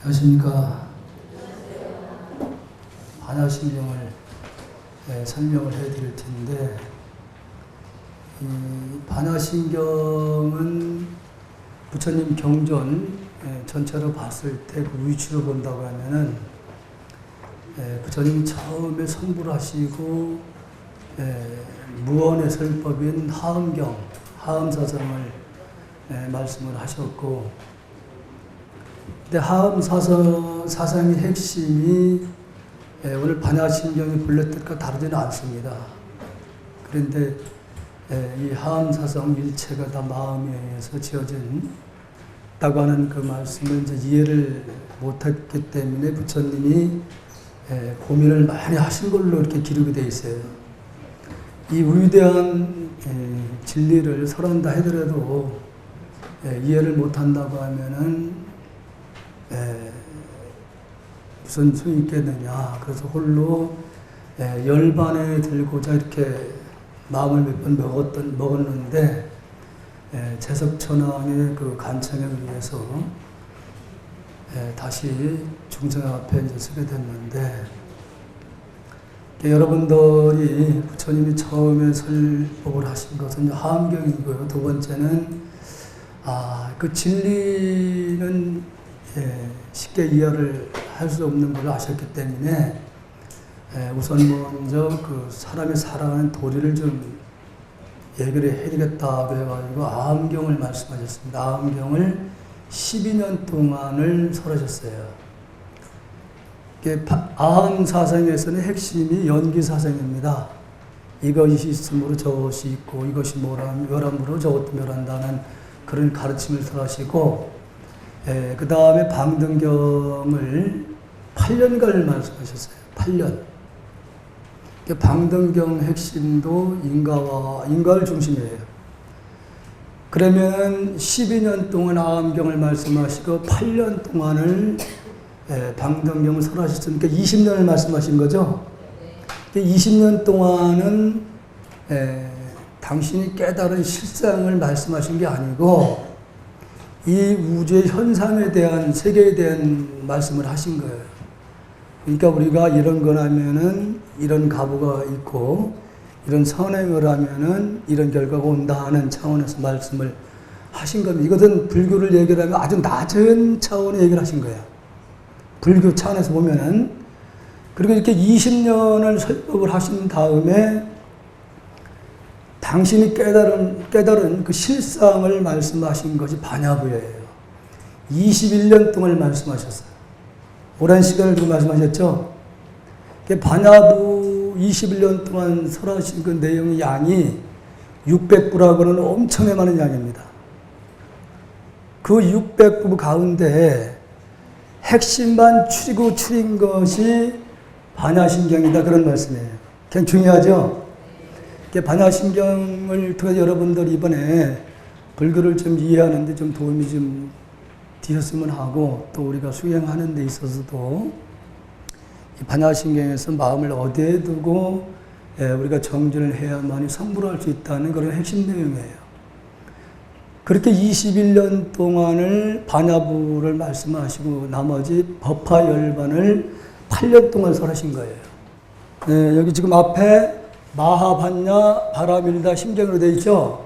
안녕하십니까. 반야신경을 설명을 해드릴 텐데, 이 반야신경은 부처님 경전 전체로 봤을 때 그 위치로 본다고 하면은 부처님이 처음에 선부를 하시고 무언의 설법인 하엄경, 하엄사성을 말씀을 하셨고, 근데 하엄사상의 핵심이 오늘 반야신경이 본래 뜻과 다르지는 않습니다. 그런데 이 하엄사상 일체가 다 마음에 의해서 지어진 다고 하는 그 말씀을 이제 이해를 못했기 때문에 부처님이 고민을 많이 하신 걸로 이렇게 기록이 되어 있어요. 이 위대한 진리를 설한다 하더라도 이해를 못한다고 하면은 무슨 수익이 있겠느냐. 그래서 홀로 열반에 들고자 이렇게 마음을 몇 번 먹었는데 재석천왕의 그 간청에 의해서 다시 중생 앞에 이제 서게 됐는데, 여러분들이 부처님이 처음에 설법을 하신 것은 하엄경이고요. 두 번째는 그 진리는 쉽게 이해를 할 수 없는 걸 아셨기 때문에 우선 먼저 그 사람이 살아가는 도리를 좀 얘기를 해야겠다고 해가지고 아엄경을 말씀하셨습니다. 아엄경을 12년 동안을 설하셨어요. 아엄사상에서는 핵심이 연기사상입니다. 이것이 있으므로 저것이 있고 이것이 멸함으로 저것도 멸한다는 그런 가르침을 설하시고, 그 다음에 방등경을 8년간을 말씀하셨어요. 8년. 방등경 핵심도 인가를 중심이에요. 그러면 12년 동안 아엄경을 말씀하시고 8년 동안을 방등경을 설하셨으니까 20년을 말씀하신 거죠. 20년 동안은 당신이 깨달은 실상을 말씀하신 게 아니고 이 우주의 현상에 대한, 세계에 대한 말씀을 하신 거예요. 그러니까 우리가 이런 걸 하면은 이런 가부가 있고, 이런 선행을 하면은 이런 결과가 온다 하는 차원에서 말씀을 하신 겁니다. 이것은 불교를 얘기를 하면 아주 낮은 차원의 얘기를 하신 거예요. 불교 차원에서 보면은. 그리고 이렇게 20년을 설법을 하신 다음에 당신이 깨달은 그 실상을 말씀하신 것이 반야부예요. 21년 동안 말씀하셨어요. 오랜 시간을 두고 말씀하셨죠. 반야부 21년 동안 설하신 그 내용의 양이 600부라고는 엄청나게 많은 양입니다. 그 600부 가운데 핵심만 추린 것이 반야신경이다, 그런 말씀이에요. 굉장히 중요하죠. 반야신경을 통해서 여러분들 이번에 불교를 좀 이해하는데 좀 도움이 좀 되셨으면 하고, 또 우리가 수행하는 데 있어서도 이 반야신경에서 마음을 어디에 두고 우리가 정진을 해야만이 성불할 수 있다는 그런 핵심 내용이에요. 그렇게 21년 동안을 반야부를 말씀하시고 나머지 법화 열반을 8년 동안 설하신 거예요. 여기 지금 앞에 마하반야 바라밀다 심경으로 되어 있죠.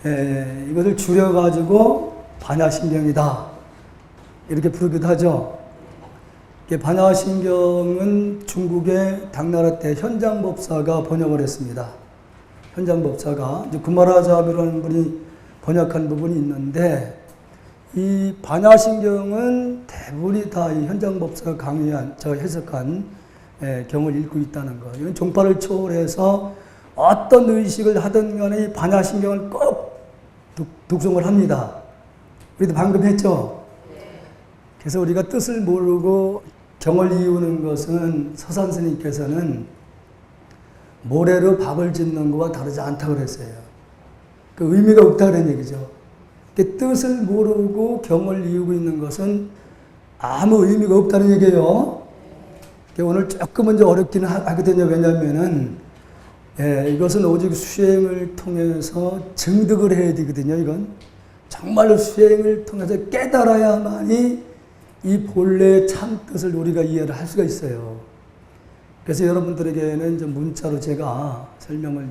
이것을 줄여가지고 반야신경이다 이렇게 부르기도 하죠. 반야신경은 중국의 당나라 때 현장법사가 번역을 했습니다. 현장법사가 이제 구마라자비라는 분이 번역한 부분이 있는데, 이 반야신경은 대부분이 다 이 현장법사가 해석한 경을 읽고 있다는 거. 이건 종파를 초월해서 어떤 의식을 하든 간에 이 반야신경을 꼭 독송을 합니다. 우리도 방금 했죠? 그래서 우리가 뜻을 모르고 경을 이루는 것은 서산 스님께서는 모래로 밥을 짓는 것과 다르지 않다고 그랬어요. 그 의미가 없다는 얘기죠. 뜻을 모르고 경을 이루고 있는 것은 아무 의미가 없다는 얘기예요. 오늘 조금은 이제 어렵기는 하거든요. 왜냐면은 이것은 오직 수행을 통해서 증득을 해야 되거든요. 이건 정말로 수행을 통해서 깨달아야만이 이 본래의 참 뜻을 우리가 이해를 할 수가 있어요. 그래서 여러분들에게는 이제 문자로 제가 설명을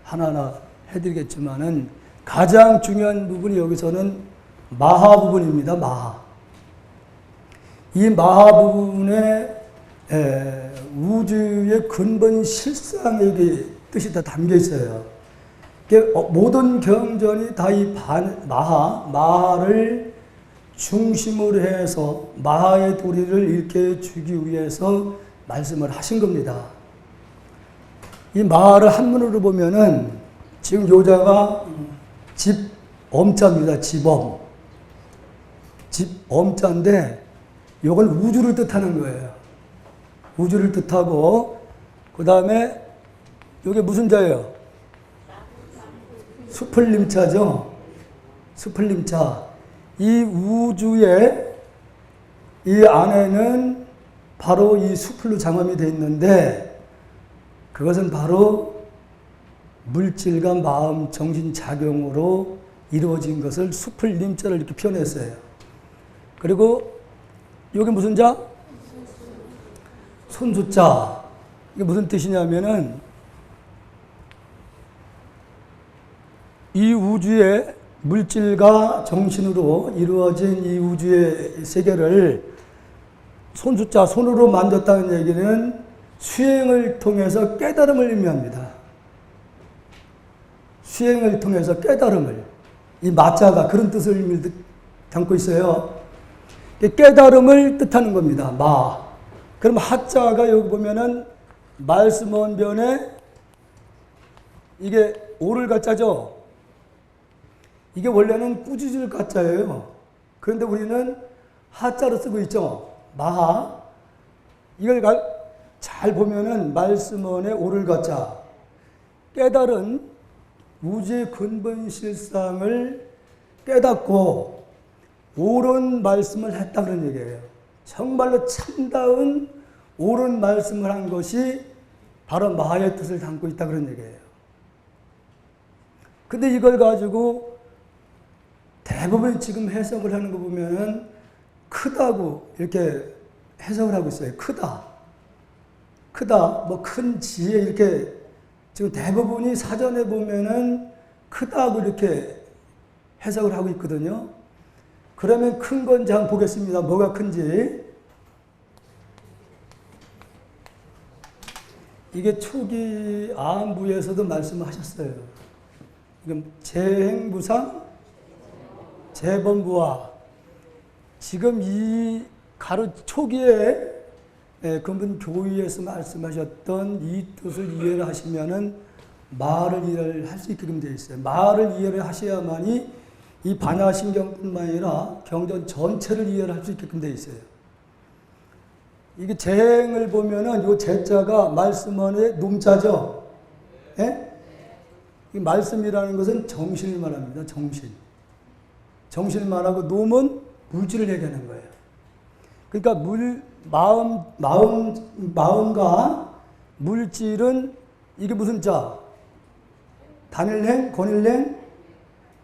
하나하나 해드리겠지만은 가장 중요한 부분이 여기서는 마하 부분입니다. 마하. 이 마하 부분에 우주의 근본 실상의 뜻이 다 담겨 있어요. 모든 경전이 다 이 마하를 중심으로 해서 마하의 도리를 일깨워주기 위해서 말씀을 하신 겁니다. 이 마하를 한문으로 보면은 지금 요자가 집엄자입니다. 집엄. 집엄자인데 이건 우주를 뜻하는 거예요. 우주를 뜻하고 그 다음에 이게 무슨 자예요? 수플림자죠. 수플림자. 이 우주의 이 안에는 바로 이 수플로 장엄이 되어 있는데 그것은 바로 물질과 마음, 정신 작용으로 이루어진 것을 수플림자를 이렇게 표현했어요. 그리고 여기 무슨 자? 손수자. 이게 무슨 뜻이냐면은 이 우주의 물질과 정신으로 이루어진 이 우주의 세계를 손수자, 손으로 만졌다는 얘기는 수행을 통해서 깨달음을 의미합니다. 수행을 통해서 깨달음을. 이 마자가 그런 뜻을 담고 있어요. 깨달음을 뜻하는 겁니다. 마. 그럼 하자가 여기 보면은 말씀 원변에 이게 오를 가짜죠. 이게 원래는 꾸짖을 가짜예요. 그런데 우리는 하자로 쓰고 있죠. 마하. 이걸 잘 보면은 말씀원의 오를 가짜. 깨달은 우주의 근본 실상을 깨닫고 옳은 말씀을 했다 그런 얘기예요. 정말로 참다운 옳은 말씀을 한 것이 바로 마하의 뜻을 담고 있다 그런 얘기예요. 근데 이걸 가지고 대부분 지금 해석을 하는 거 보면은 크다고 이렇게 해석을 하고 있어요. 크다. 뭐 큰 지혜 이렇게 지금 대부분이 사전에 보면은 크다고 이렇게 해석을 하고 있거든요. 그러면 큰 건지 한번 보겠습니다. 뭐가 큰지. 이게 초기 아한부에서도 말씀하셨어요. 재행부상, 재범부화. 지금 이 초기에 근본 교의에서 말씀하셨던 이 뜻을 이해를 하시면은 마를 이해를 할 수 있게끔 되어 있어요. 마를 이해를 하셔야만이 이 반야신경뿐만 아니라 경전 전체를 이해를 할 수 있게끔 되어 있어요. 이게 재행을 보면은 이 재자가 말씀원의 놈자죠. 예? 이 말씀이라는 것은 정신을 말합니다. 정신. 정신을 말하고 놈은 물질을 얘기하는 거예요. 그러니까 마음과 물질은 이게 무슨 자? 단일행, 권일행,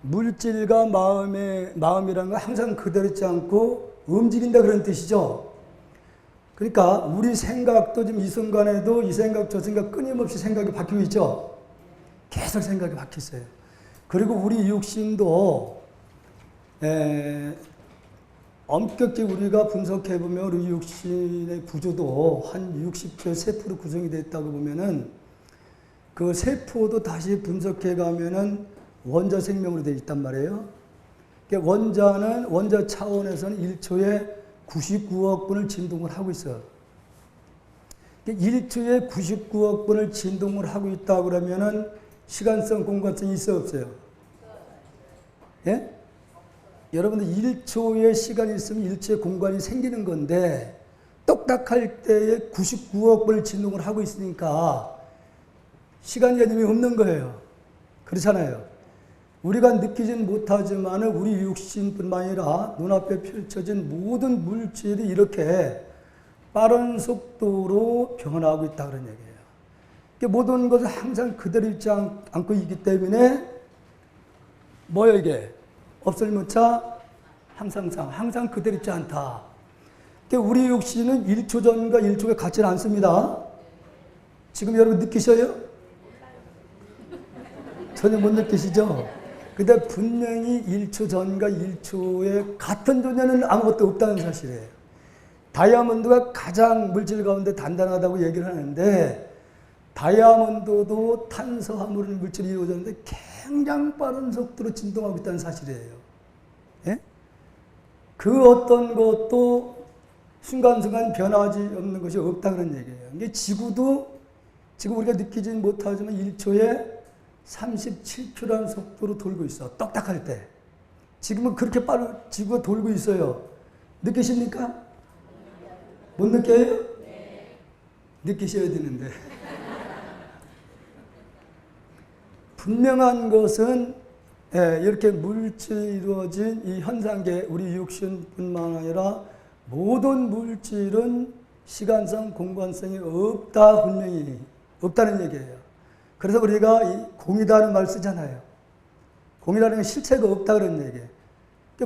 물질과 마음이라는 건 항상 그대로 있지 않고 움직인다 그런 뜻이죠. 그러니까 우리 생각도 지금 이 순간에도 이 생각 저 생각 끊임없이 생각이 바뀌고 있죠. 계속 생각이 바뀌어 있어요. 그리고 우리 육신도 엄격히 우리가 분석해보면 우리 육신의 구조도 한 60조 세포로 구성이 됐다고 보면은 그 세포도 다시 분석해가면은 원자 생명으로 되어 있단 말이에요. 그러니까 원자 차원에서는 1초에 99억 분을 진동을 하고 있어요. 1초에 99억 분을 진동을 하고 있다 그러면은 시간성, 공간성이 있어요, 없어요? 예? 여러분들 1초의 시간이 있으면 1초의 공간이 생기는 건데 똑딱할 때에 99억 분을 진동을 하고 있으니까 시간 개념이 없는 거예요. 그렇잖아요. 우리가 느끼진 못하지만 우리 육신뿐만 아니라 눈앞에 펼쳐진 모든 물질이 이렇게 빠른 속도로 변화하고 있다 그런 얘기예요. 모든 것은 항상 그대로 있지 않고 있기 때문에 뭐예요 이게? 없을 무차 항상 그대로 있지 않다. 우리 육신은 1초 전과 1초 후에 같지는 않습니다. 지금 여러분 느끼셔요? 전혀 못 느끼시죠? 근데 분명히 1초 전과 1초 후에 같은 존재는 아무것도 없다는 사실이에요. 다이아몬드가 가장 물질 가운데 단단하다고 얘기를 하는데 다이아몬드도 탄소화물 물질이 이루어졌는데 굉장히 빠른 속도로 진동하고 있다는 사실이에요. 예? 그 어떤 것도 순간순간 변하지 없는 것이 없다 그런 얘기예요. 이게 지구도 지금 우리가 느끼지 못하지만 1초에 37km라는 속도로 돌고 있어. 똑딱할 때. 지금은 그렇게 빠르게 지구가 돌고 있어요. 느끼십니까? 못 느껴요? 느끼셔야 되는데. 분명한 것은 이렇게 물질이 이루어진 이 현상계 우리 육신뿐만 아니라 모든 물질은 시간성, 공간성이 없다 분명히 없다는 얘기예요. 그래서 우리가 이 공이다는 말 쓰잖아요. 공이라는 게 실체가 없다 그런 얘기예요.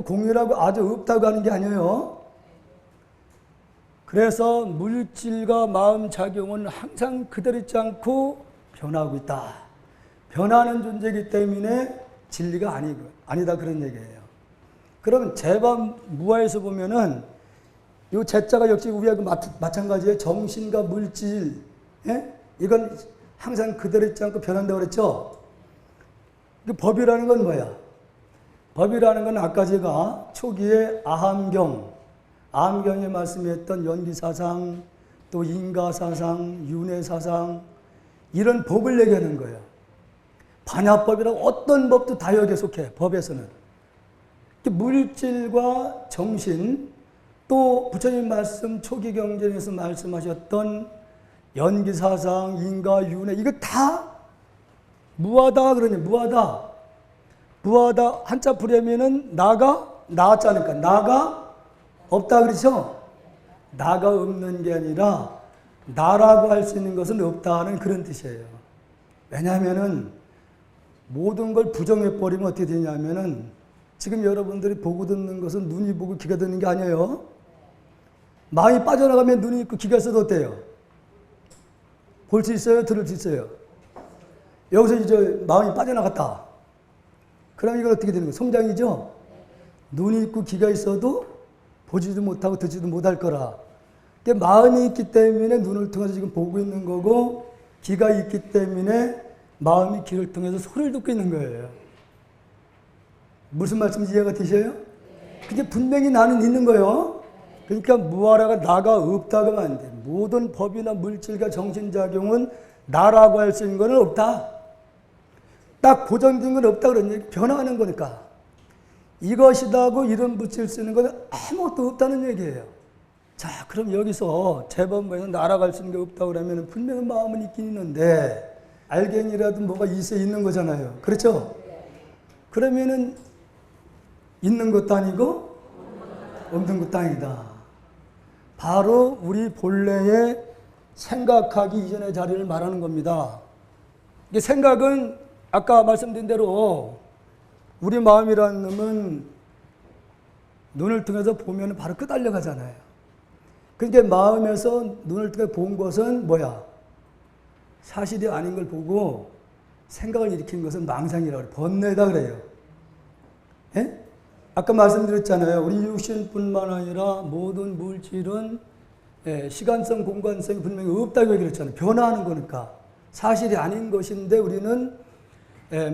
공이라고 아주 없다고 하는 게 아니에요. 그래서 물질과 마음 작용은 항상 그대로 있지 않고 변하고 있다. 변하는 존재이기 때문에 진리가 아니다 그런 얘기예요. 그러면 제반무아에서 보면은 이 제자가 역시 우리하고 마찬가지예요. 정신과 물질, 이건 항상 그대로 있지 않고 변한다고 그랬죠. 그 법이라는 건 뭐야? 법이라는 건 아까 제가 초기에 아함경에 말씀했던 연기사상, 또 인가사상, 윤회사상 이런 법을 얘기하는 거예요. 반야법이라고 어떤 법도 다 여기에 속해, 법에서는. 물질과 정신, 또 부처님 말씀 초기 경전에서 말씀하셨던 연기사상, 인가, 윤회 이거 다 무하다 그러니 무하다. 무하다 한자 풀이면은 나자 않을까? 나가 없다 그러죠? 나가 없는 게 아니라 나라고 할 수 있는 것은 없다는 그런 뜻이에요. 왜냐하면은 모든 걸 부정해버리면 어떻게 되냐면은 지금 여러분들이 보고 듣는 것은 눈이 보고 귀가 듣는 게 아니에요. 마음이 빠져나가면 눈이 있고 귀가 있어도 어때요? 볼 수 있어요? 들을 수 있어요? 여기서 이제 마음이 빠져나갔다. 그럼 이건 어떻게 되는 거예요? 성장이죠? 눈이 있고 귀가 있어도 보지도 못하고 듣지도 못할 거라. 그러니까 마음이 있기 때문에 눈을 통해서 지금 보고 있는 거고 귀가 있기 때문에 마음이 귀를 통해서 소리를 듣고 있는 거예요. 무슨 말씀인지 이해가 되셔요? 그게 분명히 나는 있는 거예요. 그러니까 무아라가 나가 없다고 하면 안 돼. 모든 법이나 물질과 정신작용은 나라고 할 수 있는 건 없다. 딱 고정된 건 없다 그런 얘기. 변화하는 거니까. 이것이다고 이런 붙일 수 있는 건 아무것도 없다는 얘기예요. 자, 그럼 여기서 재범부에서 나라갈 수 있는 게 없다고 그러면 분명히 마음은 있긴 있는데 알갱이라도 뭐가 있는 거잖아요. 그렇죠? 그러면은 있는 것도 아니고 없는 것도 아니다. 바로 우리 본래의 생각하기 이전의 자리를 말하는 겁니다. 이게 생각은 아까 말씀드린 대로 우리 마음이라는 놈은 눈을 통해서 보면 바로 끄달려 가잖아요. 그러니까 마음에서 눈을 통해 본 것은 뭐야? 사실이 아닌 걸 보고 생각을 일으킨 것은 망상이라고 그래요. 번뇌다 그래요. 예? 아까 말씀드렸잖아요. 우리 육신뿐만 아니라 모든 물질은 시간성, 공간성이 분명히 없다고 얘기했잖아요. 변화하는 거니까. 사실이 아닌 것인데 우리는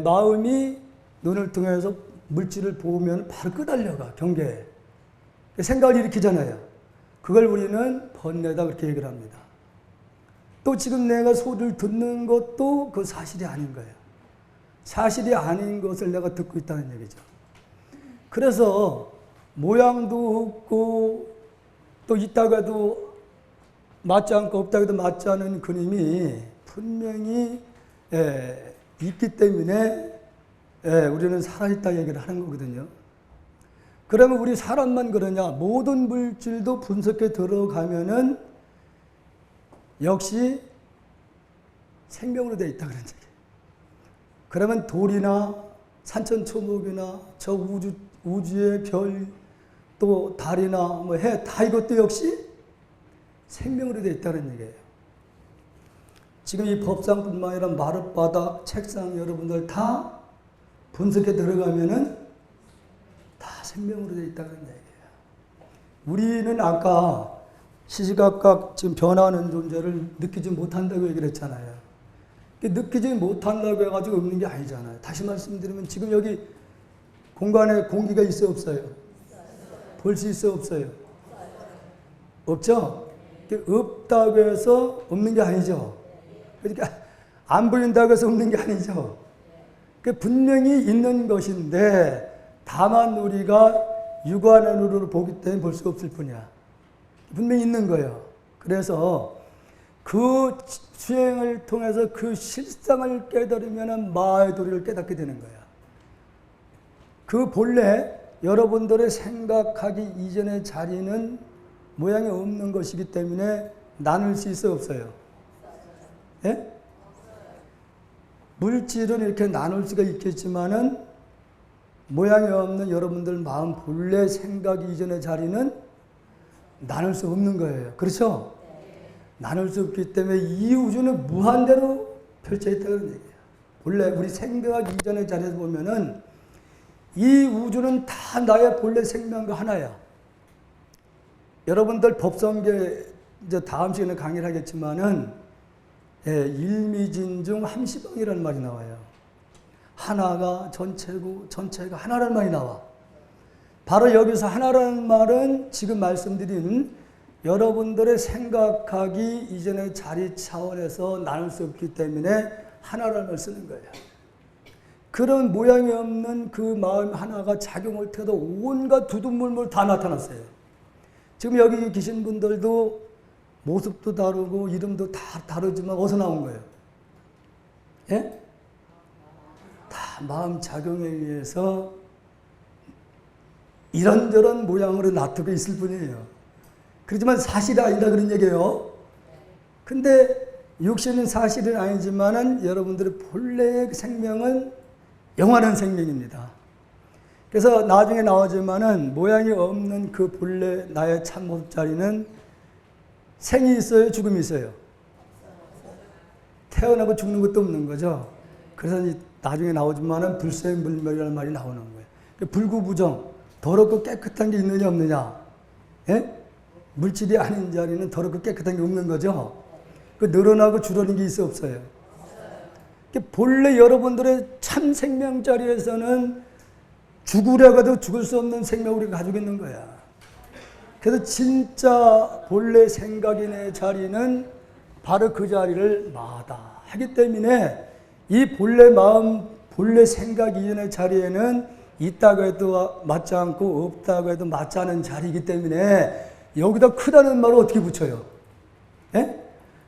마음이 눈을 통해서 물질을 보면 바로 끄달려가, 경계에. 생각을 일으키잖아요. 그걸 우리는 번뇌다 그렇게 얘기를 합니다. 또 지금 내가 소리를 듣는 것도 그 사실이 아닌 거예요. 사실이 아닌 것을 내가 듣고 있다는 얘기죠. 그래서 모양도 없고 또 있다가도 맞지 않고 없다가도 맞지 않은 그림이 분명히 있기 때문에 우리는 살아있다 얘기를 하는 거거든요. 그러면 우리 사람만 그러냐? 모든 물질도 분석해 들어가면은 역시 생명으로 되어 있다 그런 얘기예요. 그러면 돌이나 산천초목이나 저 우주의 별, 또 달이나 뭐 해, 다 이것도 역시 생명으로 되어 있다는 얘기예요. 지금 이 법상뿐만 아니라 마룻바닥, 책상 여러분들 다 분석에 들어가면은 다 생명으로 되어 있다는 얘기예요. 우리는 아까 시시각각 지금 변화하는 존재를 느끼지 못한다고 얘기를 했잖아요. 느끼지 못한다고 해가지고 없는 게 아니잖아요. 다시 말씀드리면 지금 여기 공간에 공기가 있어 없어요? 볼 수 있어 없어요? 없죠? 없다고 해서 없는 게 아니죠. 그러니까 안 보인다고 해서 없는 게 아니죠. 분명히 있는 것인데 다만 우리가 육안의 눈으로 보기 때문에 볼 수 없을 뿐이야. 분명히 있는 거예요. 그래서 그 수행을 통해서 그 실상을 깨달으면 마의 도리를 깨닫게 되는 거야. 그 본래 여러분들의 생각하기 이전의 자리는 모양이 없는 것이기 때문에 나눌 수 있어 없어요? 예? 물질은 이렇게 나눌 수가 있겠지만은 모양이 없는 여러분들 마음 본래 생각이 이전의 자리는 나눌 수 없는 거예요. 그렇죠? 나눌 수 없기 때문에 이 우주는 무한대로 펼쳐 있다는 얘기예요. 본래 우리 생각 이전의 자리에서 보면은 이 우주는 다 나의 본래 생명과 하나야. 여러분들 법성계 이제 다음 시간에 강의를 하겠지만은 일미진중 함시방이라는 말이 나와요. 하나가 전체고 전체가 하나라는 말이 나와. 바로 여기서 하나라는 말은 지금 말씀드린 여러분들의 생각하기 이전의 자리 차원에서 나눌 수 없기 때문에 하나라는 말을 쓰는 거예요. 그런 모양이 없는 그 마음 하나가 작용할 때도 온갖 두둔물물 다 나타났어요. 지금 여기 계신 분들도 모습도 다르고 이름도 다 다르지만 어디서 나온 거예요? 예? 다 마음 작용에 의해서 이런저런 모양으로 나타나고 있을 뿐이에요. 그렇지만 사실이 아니다 그런 얘기예요. 근데 육신은 사실은 아니지만은 여러분들의 본래의 생명은 영원한 생명입니다. 그래서 나중에 나오지만은 모양이 없는 그 본래 나의 참모습 자리는 생이 있어요? 죽음이 있어요? 태어나고 죽는 것도 없는 거죠. 그래서 나중에 나오지만은 불생불멸이라는 말이 나오는 거예요. 불구부정, 더럽고 깨끗한 게 있느냐 없느냐? 예? 물질이 아닌 자리는 더럽고 깨끗한 게 없는 거죠. 그 늘어나고 줄어든 게 있어 없어요? 본래 여러분들의 참 생명 자리에서는 죽으려고도 죽을 수 없는 생명을 우리가 가지고 있는 거야. 그래서 진짜 본래 생각인의 자리는 바로 그 자리를 마다하기 때문에 이 본래 마음, 본래 생각 이전의 자리에는 있다고 해도 맞지 않고 없다고 해도 맞지 않은 자리이기 때문에 여기다 크다는 말을 어떻게 붙여요? 예?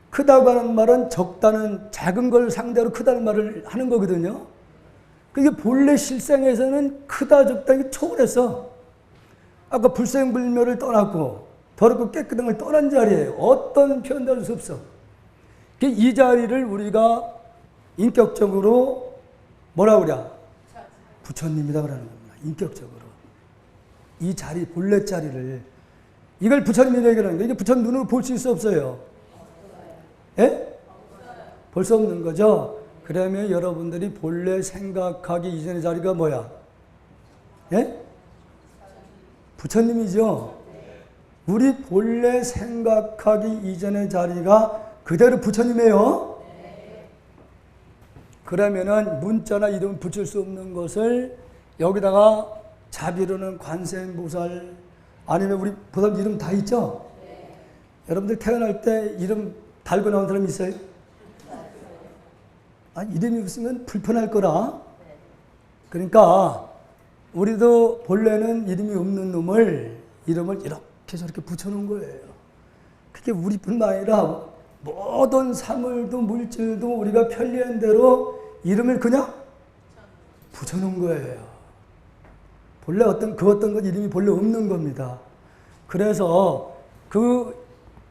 크다고 하는 말은 적다는 작은 걸 상대로 크다는 말을 하는 거거든요. 그게 본래 실생에서는 크다 적다 이게 초월했어. 아까 불생불멸을 떠났고 더럽고 깨끗한 걸 떠난 자리예요. 어떤 표현도 할 수 없어. 이 자리를 우리가 인격적으로 뭐라 그래? 부처님이다 그러는 겁니다. 인격적으로. 이 자리, 본래 자리를 이걸 부처님이 얘기하는 거예요. 이게 부처님 눈으로 볼 수 있어 없어요? 예? 볼 수 없는 거죠? 그러면 여러분들이 본래 생각하기 이전의 자리가 뭐야? 예? 부처님이죠? 우리 본래 생각하기 이전의 자리가 그대로 부처님이에요? 그러면은 문자나 이름 붙일 수 없는 것을 여기다가 자비로는 관세음보살 아니면 우리 보살 이름 다 있죠? 여러분들 태어날 때 이름 달고 나온 사람 있어요? 아, 이름이 없으면 불편할 거라. 그러니까 우리도 본래는 이름이 없는 놈을 이름을 이렇게 저렇게 붙여놓은 거예요. 그게 우리뿐만 아니라 모든 사물도 물질도 우리가 편리한 대로 이름을 그냥 붙여놓은 거예요. 본래 어떤 것 이름이 본래 없는 겁니다. 그래서 그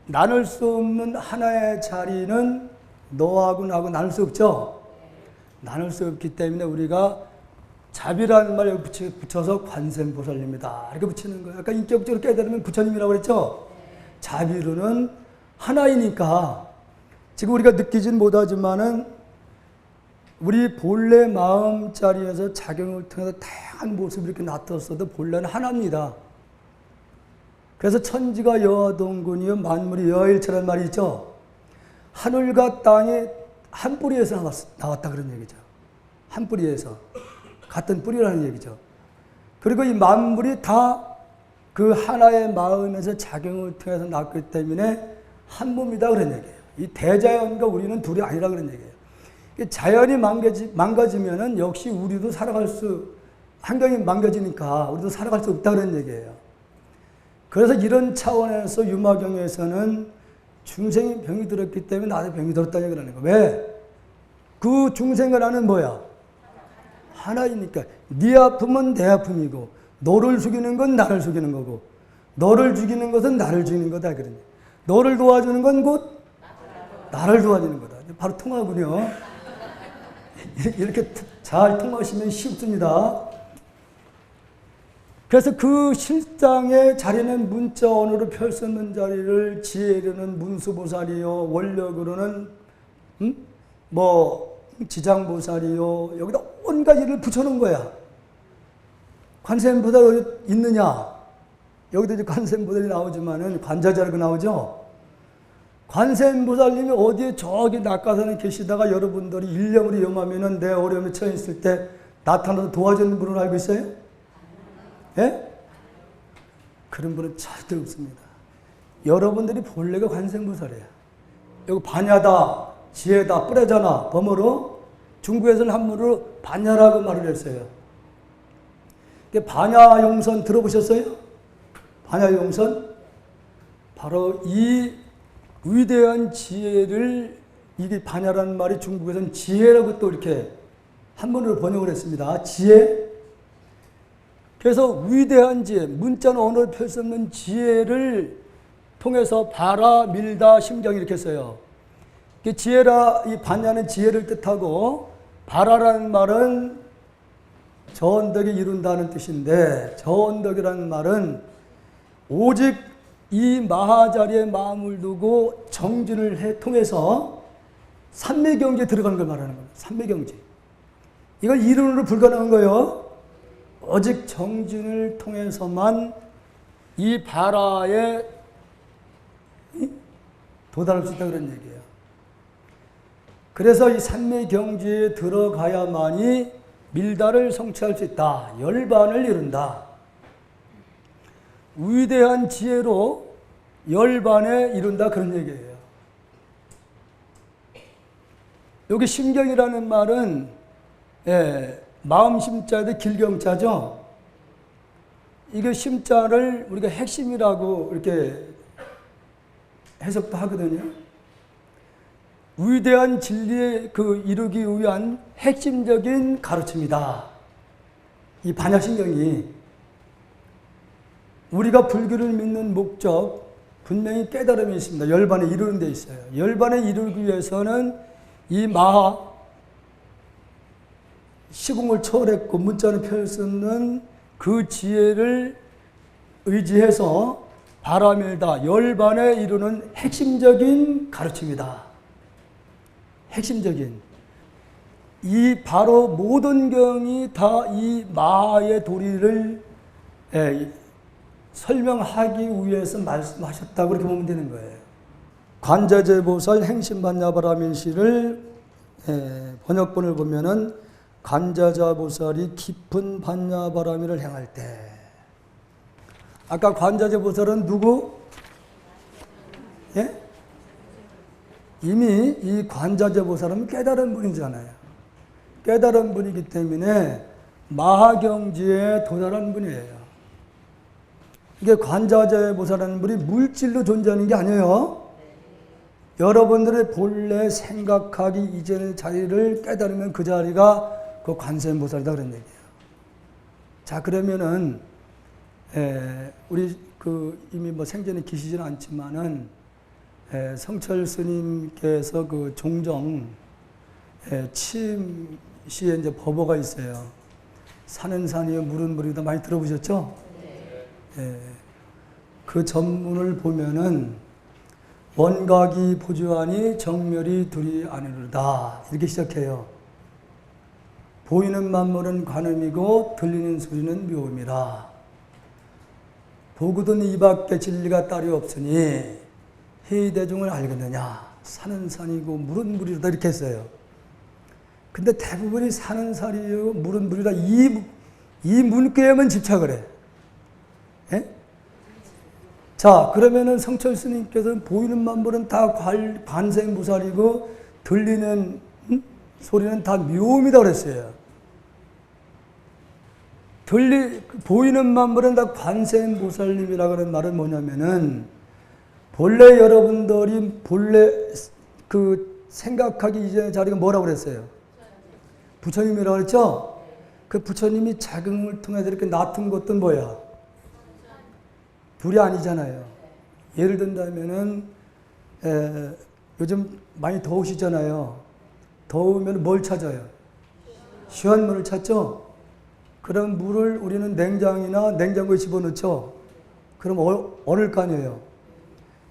나눌 수 없는 하나의 자리는 너하고 나하고 나눌 수 없죠? 나눌 수 없기 때문에 우리가 자비라는 말을 붙여서 관세음보살입니다. 이렇게 붙이는 거예요. 아까 인격적으로 깨달으면 부처님이라고 그랬죠? 자비로는 하나이니까 지금 우리가 느끼진 못하지만은 우리 본래 마음자리에서 작용을 통해서 다양한 모습이 이렇게 나타났어도 본래는 하나입니다. 그래서 천지가 여화동군이요 만물이 여화일체라는 말이 있죠. 하늘과 땅이 한 뿌리에서 나왔다 그런 얘기죠. 한 뿌리에서. 같은 뿌리라는 얘기죠. 그리고 이 만물이 다 그 하나의 마음에서 작용을 통해서 났기 때문에 한 몸이다 그런 얘기예요. 이 대자연과 우리는 둘이 아니라 그런 얘기예요. 자연이 망가지면은 역시 우리도 환경이 망가지니까 우리도 살아갈 수 없다 그런 얘기예요. 그래서 이런 차원에서 유마경에서는 중생이 병이 들었기 때문에 나도 병이 들었다는 얘기를 하는 거예요. 왜? 그 중생을 하는 뭐야? 하나이니까. 네 아픔은 내 아픔이고 너를 죽이는 건 나를 죽이는 거고 너를 죽이는 것은 나를 죽이는 거다 그러니 너를 도와주는 건 곧 나를 도와주는 거다. 바로 통하군요. 이렇게 잘 통하시면 쉽습니다. 그래서 그 실장의 자리는 문자 언어로 펼 수 있는 자리를 지혜로는 문수보살이요 원력으로는 지장보살이요 여기다 온 가지를 붙여놓은 거야. 관세음보살 어디 있느냐? 여기도 이제 관세음보살이 나오지만은 관자자라고 나오죠? 관세음보살님이 어디에 저기 낙가산에 계시다가 여러분들이 일념으로 염하면은 내 어려움에 처해 있을 때 나타나서 도와주는 분을 알고 있어요? 예? 그런 분은 절대 없습니다. 여러분들이 본래가 관세음보살이에요. 여기 반야다, 지혜다, 뿌레잖아. 범어로 중국에서는 한문으로 반야라고 말을 했어요. 반야용선 들어보셨어요? 반야용선? 바로 이 위대한 지혜를 이게 반야라는 말이 중국에서는 지혜라고 또 이렇게 한문으로 번역을 했습니다. 지혜. 그래서 위대한 지혜, 문자는 언어를 펼 수 없는 지혜를 통해서 바라, 밀다, 심경 이렇게 써요. 지혜라, 이 반야는 지혜를 뜻하고 바라라는 말은 저언덕이 이룬다는 뜻인데 저언덕이라는 말은 오직 이 마하자리에 마음을 두고 정진을 통해서 삼매경지에 들어가는 걸 말하는 겁니다. 삼매경지. 이건 이론으로 불가능한 거예요. 오직 정진을 통해서만 이 바라에 도달할 수 있다 그런 얘기예요. 그래서 이 삼매경지에 들어가야만이 밀다를 성취할 수 있다. 열반을 이룬다. 위대한 지혜로 열반에 이룬다 그런 얘기예요. 여기 심경이라는 말은 마음 심자도 길경자죠. 이게 심자를 우리가 핵심이라고 이렇게 해석도 하거든요. 위대한 진리에 이루기 위한 핵심적인 가르침이다. 이 반야심경이 우리가 불교를 믿는 목적 분명히 깨달음이 있습니다. 열반에 이루는 데 있어요. 열반에 이루기 위해서는 이 마하 시공을 초월했고 문자는 펼 수 없는 그 지혜를 의지해서 바라밀다 열반에 이루는 핵심적인 가르침이다. 핵심적인 이 바로 모든 경이 다 이 마하의 도리를 설명하기 위해서 말씀하셨다고 그렇게 보면 되는 거예요. 관자재보살 행심반야바라밀시를 번역본을 보면은 관자자보살이 깊은 반야바라밀을 행할 때 아까 관자재보살은 누구? 예? 이미 이 관자재보살은 깨달은 분이잖아요. 깨달은 분이기 때문에 마하경지에 도달한 분이에요. 이게 관자재보살이라는 분이 물질로 존재하는 게 아니에요. 여러분들의 본래 생각하기 이전의 자리를 깨달으면 그 자리가 그 관세음보살이다 그런 얘기예요. 자, 그러면은 우리 이미 생전에 계시지는 않지만은 성철 스님께서 그 종정 침시에 이제 법어가 있어요. 산은 산이요 물은 물이다 많이 들어보셨죠? 예. 그 전문을 보면은 원각이 보조하니 정멸이 둘이 아니로다 이렇게 시작해요. 보이는 만물은 관음이고 들리는 소리는 묘음이라. 보거든 이밖에 진리가 따로 없으니 해의대중을 알겠느냐. 산은 산이고 물은 물이다 이렇게 했어요. 근데 대부분이 산은 산이고 물은 물이다 이 문구에만 집착을 해. 예? 자, 그러면은 성철 스님께서는 보이는 만물은 다 관세음보살이고 들리는 소리는 다 묘음이다 그랬어요. 보이는 만물은 다 관세음보살님이라 그런 말은 뭐냐면은 본래 여러분들이 본래 그 생각하기 이전의 자리가 뭐라고 그랬어요? 부처님이라고 그랬죠? 그 부처님이 자궁을 통해서 이렇게 낳은 것도 뭐야? 둘이 아니잖아요. 예를 든다면은 요즘 많이 더우시잖아요. 더우면 뭘 찾아요? 시원 물을 찾죠? 그럼 물을 우리는 냉장이나 냉장고에 집어넣죠? 그럼 얼을 거 아니에요?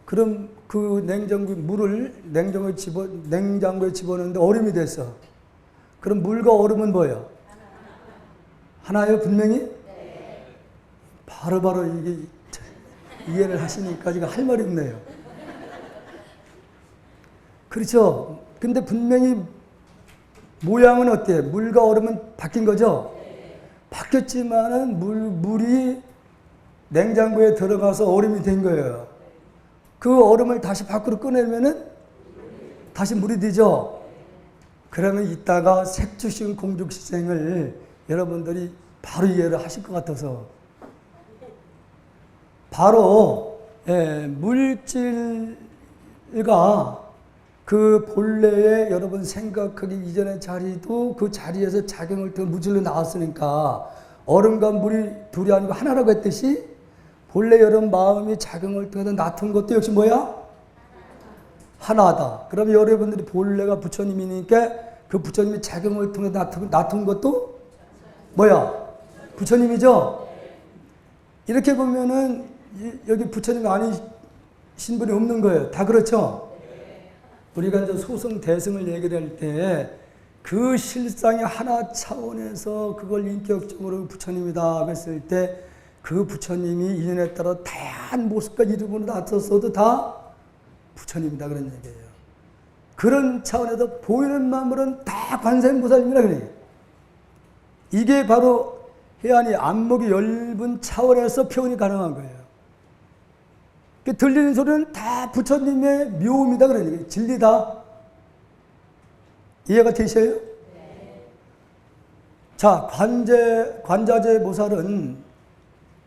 그럼 그 물을 냉장고에 집어넣는데 얼음이 됐어. 그럼 물과 얼음은 뭐예요? 하나예요, 분명히? 바로바로 이게 이해를 하시니까 제가 할 말이 없네요. 그렇죠? 근데 분명히 모양은 어때요? 물과 얼음은 바뀐 거죠? 바뀌었지만은 물이 냉장고에 들어가서 얼음이 된 거예요. 그 얼음을 다시 밖으로 꺼내면은 다시 물이 되죠? 그러면 이따가 색주식 공죽시생을 여러분들이 바로 이해를 하실 것 같아서 바로 물질과 그 본래의 여러분 생각하기 이전의 자리도 그 자리에서 작용을 통해 물질로 나왔으니까 얼음과 물이 둘이 아니고 하나라고 했듯이 본래 여러분 마음이 작용을 통해서 나쁜 것도 역시 뭐야? 하나다. 그럼 여러분들이 본래가 부처님이니까 그 부처님이 작용을 통해 나쁜 것도 뭐야? 부처님이죠? 이렇게 보면은 여기 부처님 아니신 분이 없는 거예요. 다 그렇죠? 우리가 이제 소승, 대승을 얘기를 할 때 그 실상의 하나 차원에서 그걸 인격적으로 부처님이다 했을 때 그 부처님이 인연에 따라 다양한 모습과 이름으로 나타났어도 다 부처님이다 그런 얘기예요. 그런 차원에서 보이는 만물은 다 관세음보살님이라 그래요. 이게 바로 해안이 안목이 엷은 차원에서 표현이 가능한 거예요. 들리는 소리는 다 부처님의 묘음이다 그런 얘기예요. 진리다. 이해가 되셔요? 네. 자, 관자재 보살은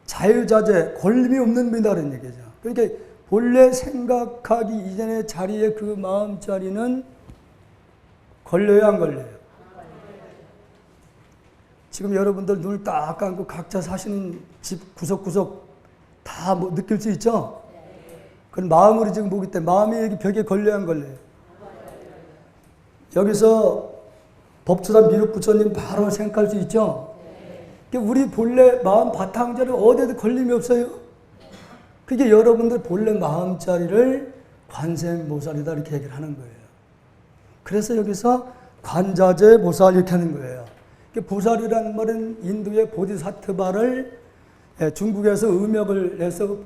자유자재, 권림이 없는 분이다 그런 얘기죠. 그러니까 본래 생각하기 이전의 자리에 그 마음 자리는 걸려요, 안 걸려요? 지금 여러분들 눈을 딱 감고 각자 사시는 집 구석구석 다 뭐 느낄 수 있죠? 그건 마음으로 지금 보기 때문에 마음이 여기 벽에 걸려요, 안 걸려요? 여기서 법주산 미륵 부처님 바로 생각할 수 있죠? 우리 본래 마음 바탕자리 어디에도 걸림이 없어요. 그게 여러분들 본래 마음자리를 관세음보살이다 이렇게 얘기를 하는 거예요. 그래서 여기서 관자재 보살 이렇게 하는 거예요. 보살이라는 말은 인도의 보디사트바를 중국에서 음역을 내서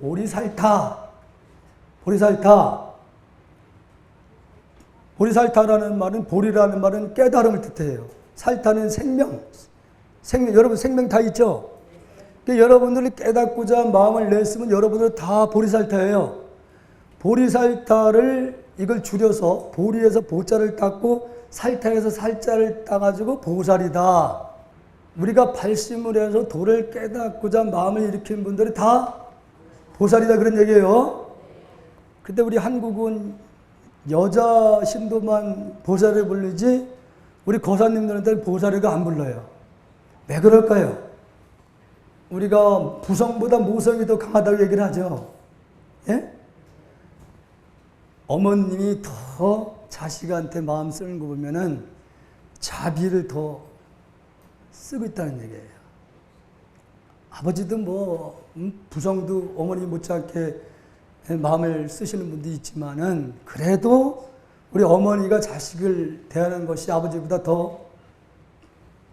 보리살타라는 말은 보리라는 말은 깨달음을 뜻해요. 살타는 생명, 여러분 생명 다 있죠? 그러니까 여러분들이 깨닫고자 마음을 냈으면 여러분들 다 보리살타예요. 보리살타를 이걸 줄여서 보리에서 보자를 땄고 살타에서 살자를 따가지고 보살이다. 우리가 발심을 해서 도를 깨닫고자 마음을 일으킨 분들이 다 보살이다 그런 얘기예요. 근데 우리 한국은 여자 신도만 보살을 부르지 우리 거사님들한테는 보살이가 안 불러요. 왜 그럴까요? 우리가 부성보다 모성이 더 강하다고 얘기를 하죠. 예? 어머님이 더 자식한테 마음 쓰는 거 보면은 자비를 더 쓰고 있다는 얘기예요. 아버지도 뭐 부성도 어머니 못지않게 마음을 쓰시는 분도 있지만은 그래도 우리 어머니가 자식을 대하는 것이 아버지보다 더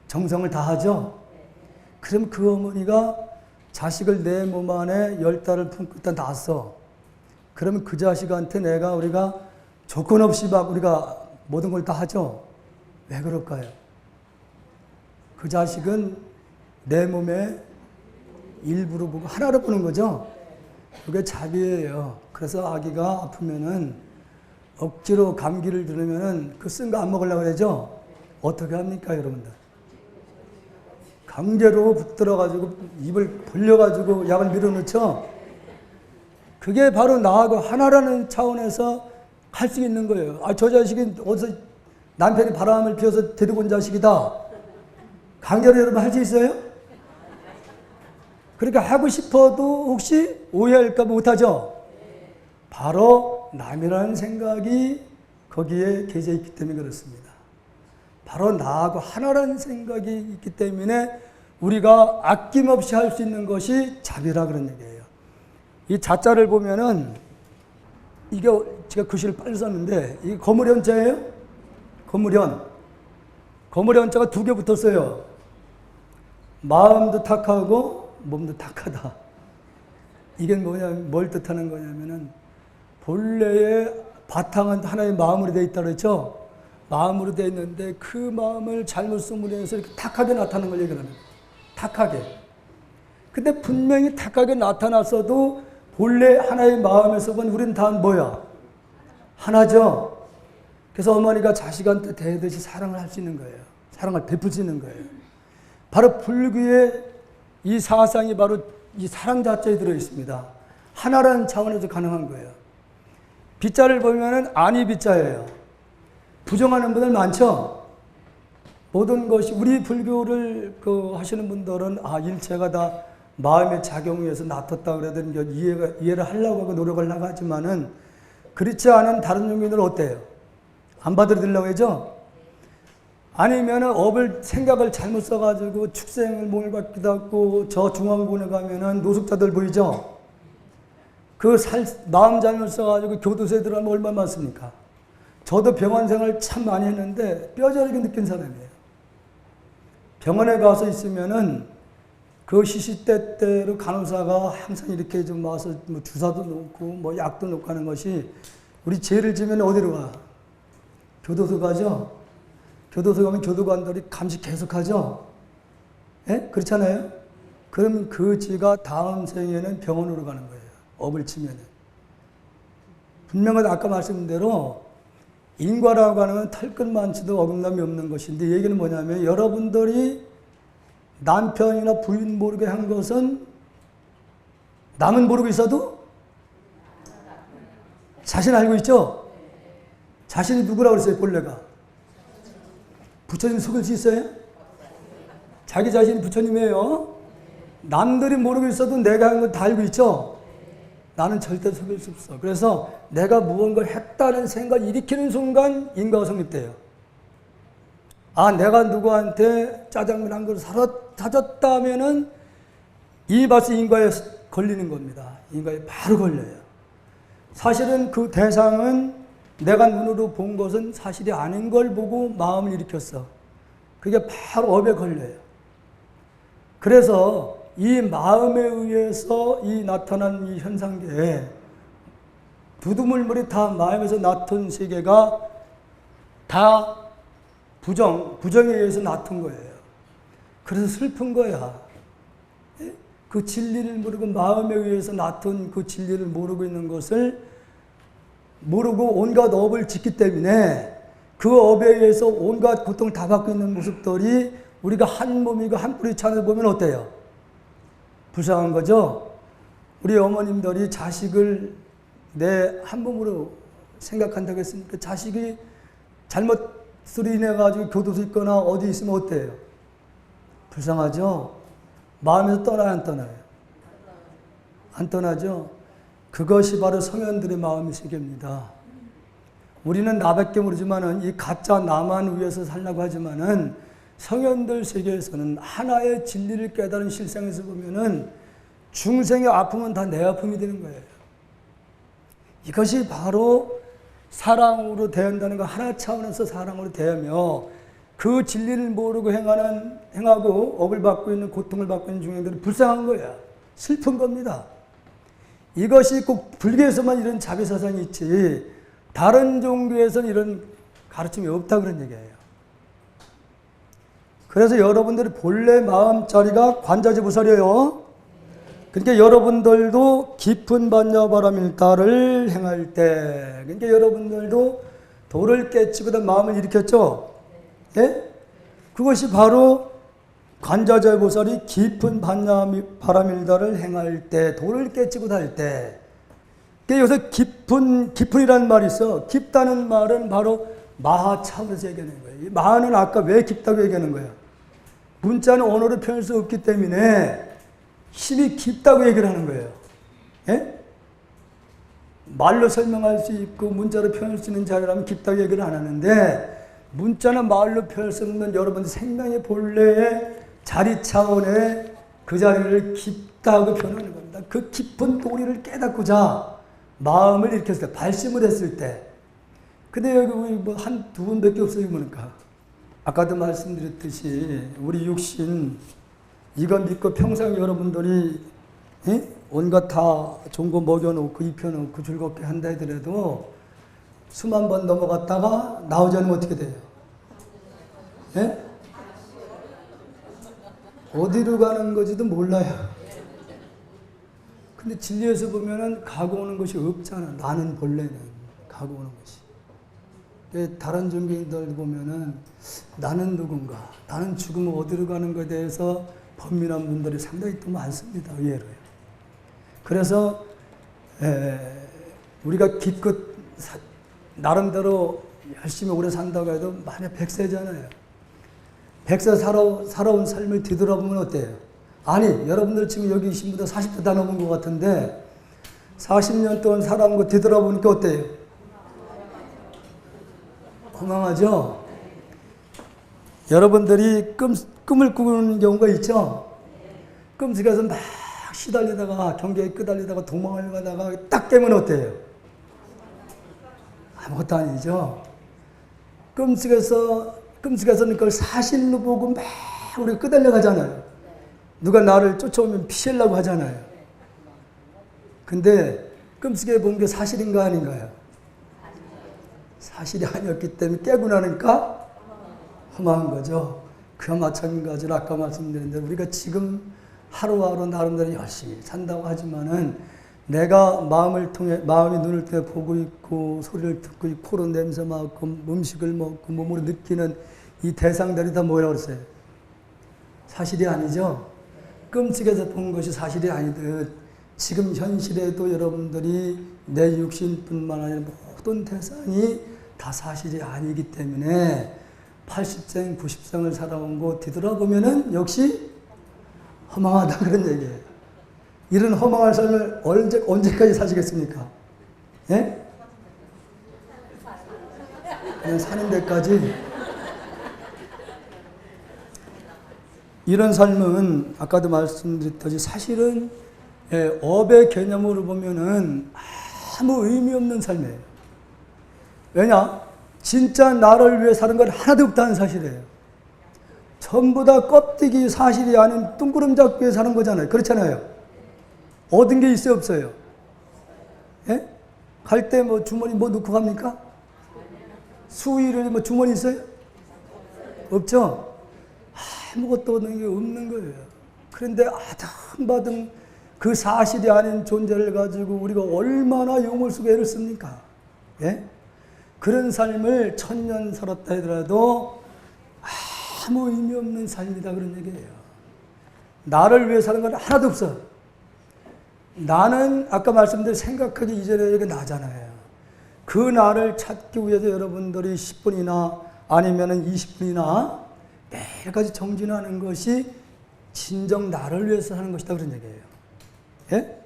정성을 다하죠. 그럼 그 어머니가 자식을 내 몸 안에 10달을 품고 있다 낳았어. 그러면 그 자식한테 우리가 조건 없이 막 우리가 모든 걸 다 하죠. 왜 그럴까요? 그 자식은 내 몸의 일부로 보고 하나로 보는 거죠. 그게 자비예요. 그래서 아기가 아프면은 억지로 감기를 들으면은 그 쓴 거 안 먹으려고 그러죠. 어떻게 합니까, 여러분들? 강제로 붙들어가지고 입을 벌려가지고 약을 밀어넣죠. 그게 바로 나하고 하나라는 차원에서 할 수 있는 거예요. 아, 저 자식이 어디서 남편이 바람을 피워서 데리고 온 자식이다. 강제로 여러분 할 수 있어요? 그러니까 하고 싶어도 혹시 오해할까 봐 못하죠? 바로 남이라는 생각이 거기에 계셔 있기 때문에 그렇습니다. 바로 나하고 하나라는 생각이 있기 때문에 우리가 아낌없이 할 수 있는 것이 자비라 그런 얘기예요. 이 자자를 보면은 이게 제가 글씨를 빨리 썼는데 이게 거물현자예요? 거물현자가 2개 붙었어요. 마음도 탁하고 몸도 탁하다. 이게 뭘 뜻하는 거냐면은 본래의 바탕은 하나의 마음으로 되어 있다고 그랬죠? 마음으로 되어 있는데 그 마음을 잘못 쓰므로 해서 이렇게 탁하게 나타나는 걸 얘기하는 거예요. 탁하게. 근데 분명히 탁하게 나타났어도 본래 하나의 마음에서 본 우리는 다 뭐야? 하나죠? 그래서 어머니가 자식한테 대듯이 사랑을 할 수 있는 거예요. 사랑을 베풀 수 있는 거예요. 바로 불교의 이 사상이 바로 이 사랑 자체에 들어 있습니다. 하나라는 차원에서 가능한 거예요. 빗자를 보면은 아니 빗자예요. 부정하는 분들 많죠? 모든 것이 우리 불교를 하시는 분들은 일체가 다 마음의 작용에 의해서 나탔다 그러든 이해를 하려고 하고 노력을 하려고 하지만은 그렇지 않은 다른 종교들은 어때요? 안 받아들이려고 하죠? 아니면은 생각을 잘못 써가지고 축생을 몸을 받기도 하고 저 중앙군에 가면은 노숙자들 보이죠? 마음 잘못 써가지고 교도소에 들어가면 얼마나 많습니까? 저도 병원 생활 참 많이 했는데 뼈저리게 느낀 사람이에요. 병원에 가서 있으면은 그 시시때때로 간호사가 항상 이렇게 좀 와서 뭐 주사도 놓고 뭐 약도 놓고 하는 것이 우리 죄를 지면 어디로 가? 교도소 가죠? 교도소 가면 교도관들이 감시 계속하죠? 예? 그렇잖아요? 그러면 그 죄가 다음 생에는 병원으로 가는 거예요. 업을 치면은. 분명히 아까 말씀드린 대로 인과라고 하는 건 털끝 많지도 어긋남이 없는 것인데 얘기는 뭐냐면 여러분들이 남편이나 부인 모르게 한 것은 남은 모르고 있어도 자신 알고 있죠? 자신이 누구라고 그랬어요, 본래가? 부처님 속일 수 있어요? 자기 자신이 부처님이에요. 남들이 모르고 있어도 내가 한 건 다 알고 있죠? 나는 절대 속일 수 없어. 그래서 내가 무언가를 했다는 생각을 일으키는 순간 인과가 성립돼요. 내가 누구한테 짜장면 한 그릇 사줬다면은 이 벌써 인과에 걸리는 겁니다. 인과에 바로 걸려요. 사실은 그 대상은 내가 눈으로 본 것은 사실이 아닌 걸 보고 마음을 일으켰어. 그게 바로 업에 걸려요. 그래서 이 마음에 의해서 이 나타난 이 현상계에 두두물물이 다 마음에서 나쁜 세계가 다 부정에 의해서 나쁜 거예요. 그래서 슬픈 거야. 그 진리를 모르고 마음에 의해서 나쁜 그 진리를 모르고 있는 것을 모르고 온갖 업을 짓기 때문에 그 업에 의해서 온갖 고통을 다 받고 있는 모습들이 우리가 한 몸이고 한 뿌리 차를 보면 어때요? 불쌍한 거죠? 우리 어머님들이 자식을 내 한 몸으로 생각한다고 했으니까 자식이 잘못으로 인해 가지고 교도소 있거나 어디 있으면 어때요? 불쌍하죠? 마음에서 떠나요, 안 떠나요? 안 떠나죠? 그것이 바로 성현들의 마음의 세계입니다. 우리는 나밖에 모르지만은 이 가짜 나만 위해서 살려고 하지만은 성현들 세계에서는 하나의 진리를 깨달은 실상에서 보면은 중생의 아픔은 다 내 아픔이 되는 거예요. 이것이 바로 사랑으로 대한다는 거, 하나 차원에서 사랑으로 대하며 그 진리를 모르고 행하고 업을 받고 있는, 고통을 받고 있는 중생들은 불쌍한 거야. 슬픈 겁니다. 이것이 꼭 불교에서만 이런 자비사상이 있지 다른 종교에서는 이런 가르침이 없다 그런 얘기예요. 그래서 여러분들의 본래 마음자리가 관자지부설이에요. 그러니까 여러분들도 깊은 반야바라밀다를 행할 때, 그러니까 여러분들도 도를 깨치고다 마음을 일으켰죠. 예? 그것이 바로 관자재보살이 깊은 반야바라밀다를 행할 때, 도를 깨치고다 할 때. 그러니까 여기서 깊은이라는 말이 있어. 깊다는 말은 바로 마하 차원에서 얘기하는 거예요. 이 마하는 아까 왜 깊다고 얘기하는 거예요? 문자는 언어로 표현할 수 없기 때문에 힘이 깊다고 얘기를 하는 거예요. 예? 말로 설명할 수 있고 문자로 표현할 수 있는 자리라면 깊다고 얘기를 안 하는데 문자나 말로 표현할 수 없는 여러분들 생명의 본래의 자리 차원의 그 자리를 깊다고 표현하는 겁니다. 그 깊은 도리를 깨닫고자 마음을 일으켰을 때, 발심을 했을 때. 근데 여기 뭐 한 두 분밖에 없어요, 보니까. 아까도 말씀드렸듯이 우리 육신 이거 믿고 평생 여러분들이 온갖 다 좋은 거 먹여놓고 입혀놓고 즐겁게 한다 하더라도 수만 번 넘어갔다가 나오지 않으면 어떻게 돼요? 예? 어디로 가는 건지도 몰라요. 근데 진리에서 보면은 가고 오는 것이 없잖아. 나는 본래는 가고 오는 것이. 다른 종교인들 보면은 나는 누군가, 나는 죽으면 어디로 가는 것에 대해서 번민한 분들이 상당히 또 많습니다. 의외로요. 그래서 우리가 기껏 나름대로 열심히 오래 산다고 해도 만약 100세잖아요. 100세 살아온 삶을 뒤돌아보면 어때요? 아니, 여러분들 지금 여기 계신 분들 40대 다 넘은 것 같은데 40년 동안 살아온 거 뒤돌아보니까 어때요? 허망하죠? 여러분들이 꿈을 꾸는 경우가 있죠? 꿈속에서 막 시달리다가 경계에 끄달리다가 도망을 가다가 딱 깨면 어때요? 아무것도 아니죠? 꿈속에서는 그걸 사실로 보고 막 우리가 끄달려 가잖아요. 누가 나를 쫓아오면 피하려고 하잖아요. 근데 꿈속에 본 게 사실인가 아닌가요? 사실이 아니었기 때문에 깨고 나니까 허망한 거죠. 그와 마찬가지로 아까 말씀드린 대로 우리가 지금 하루하루 나름대로 열심히 산다고 하지만은 내가 마음이 눈을 통해 보고 있고 소리를 듣고 있고 코로 냄새 맡고 음식을 먹고 몸으로 느끼는 이 대상들이 다 뭐라고 그랬어요? 사실이 아니죠. 꿈속에서 본 것이 사실이 아니듯 지금 현실에도 여러분들이 내 육신뿐만 아니라 모든 대상이 다 사실이 아니기 때문에 80생, 90생을 살아온 거 뒤돌아보면은 역시 허망하다 그런 얘기예요. 이런 허망한 삶을 언제까지 사시겠습니까? 예? 그냥 사는 데까지. 이런 삶은 아까도 말씀드렸듯이 사실은 업의 개념으로 보면은 아무 의미 없는 삶이에요. 왜냐? 진짜 나를 위해 사는 건 하나도 없다는 사실이에요. 전부 다 껍데기 사실이 아닌 둥그름 잡기 위해 사는 거잖아요. 그렇잖아요. 얻은 게 있어요, 없어요? 예? 갈 때 뭐 주머니 뭐 넣고 갑니까? 수의를 뭐 주머니 있어요? 없죠? 아무것도 얻는 게 없는 거예요. 그런데 아등바등 그 사실이 아닌 존재를 가지고 우리가 얼마나 용을 쓰고 애를 씁니까? 예? 그런 삶을 1000년 살았다 하더라도 아무 의미 없는 삶이다 그런 얘기예요. 나를 위해 사는 건 하나도 없어. 나는 아까 말씀드린 생각하기 이전에 이게 나잖아요. 그 나를 찾기 위해서 여러분들이 10분이나 아니면 20분이나 매일까지 정진하는 것이 진정 나를 위해서 하는 것이다 그런 얘기예요. 예?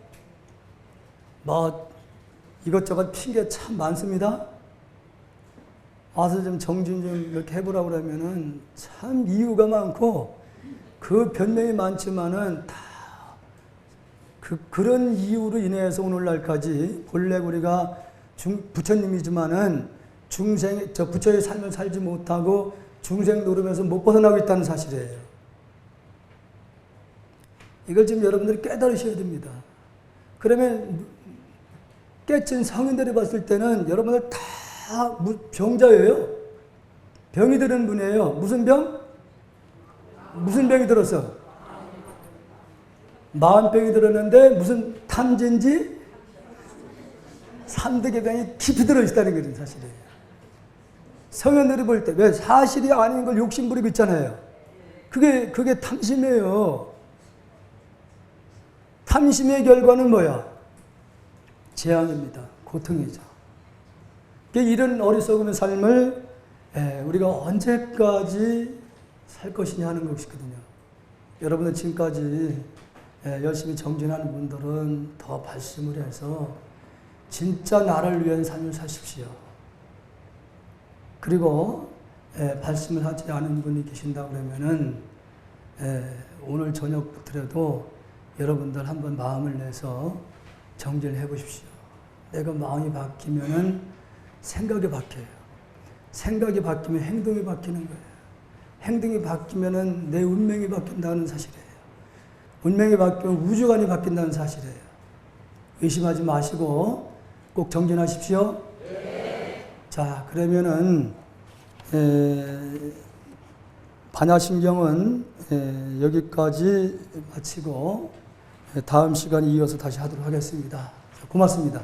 뭐 이것저것 핑계 참 많습니다. 와서 좀 정진 좀 이렇게 해보라고 그러면은 참 이유가 많고 그 변명이 많지만은 다 그런 이유로 인해서 오늘날까지 본래 우리가 부처님이지만은 부처의 삶을 살지 못하고 중생 노름에서 못 벗어나고 있다는 사실이에요. 이걸 지금 여러분들이 깨달으셔야 됩니다. 그러면 깨친 성인들이 봤을 때는 여러분들 다 병자예요. 병이 들은 분이에요. 무슨 병? 무슨 병이 들었어? 마음병이 들었는데 무슨 탐진지? 삼득의 병이 깊이 들어있다는 거죠, 사실이에요. 성현들이 볼 때 왜 사실이 아닌 걸 욕심부리고 있잖아요. 그게 탐심이에요. 탐심의 결과는 뭐야? 재앙입니다. 고통이죠. 이런 어리석음의 삶을 우리가 언제까지 살 것이냐 하는 것이거든요. 여러분들 지금까지 열심히 정진하는 분들은 더 발심을 해서 진짜 나를 위한 삶을 사십시오. 그리고 발심을 하지 않은 분이 계신다 그러면은 오늘 저녁부터라도 여러분들 한번 마음을 내서 정진을 해보십시오. 내가 마음이 바뀌면은 생각이 바뀌어요. 생각이 바뀌면 행동이 바뀌는 거예요. 행동이 바뀌면은 내 운명이 바뀐다는 사실이에요. 운명이 바뀌면 우주관이 바뀐다는 사실이에요. 의심하지 마시고 꼭 정진하십시오. 네. 자, 그러면은 반야심경은 여기까지 마치고 다음 시간에 이어서 다시 하도록 하겠습니다. 고맙습니다.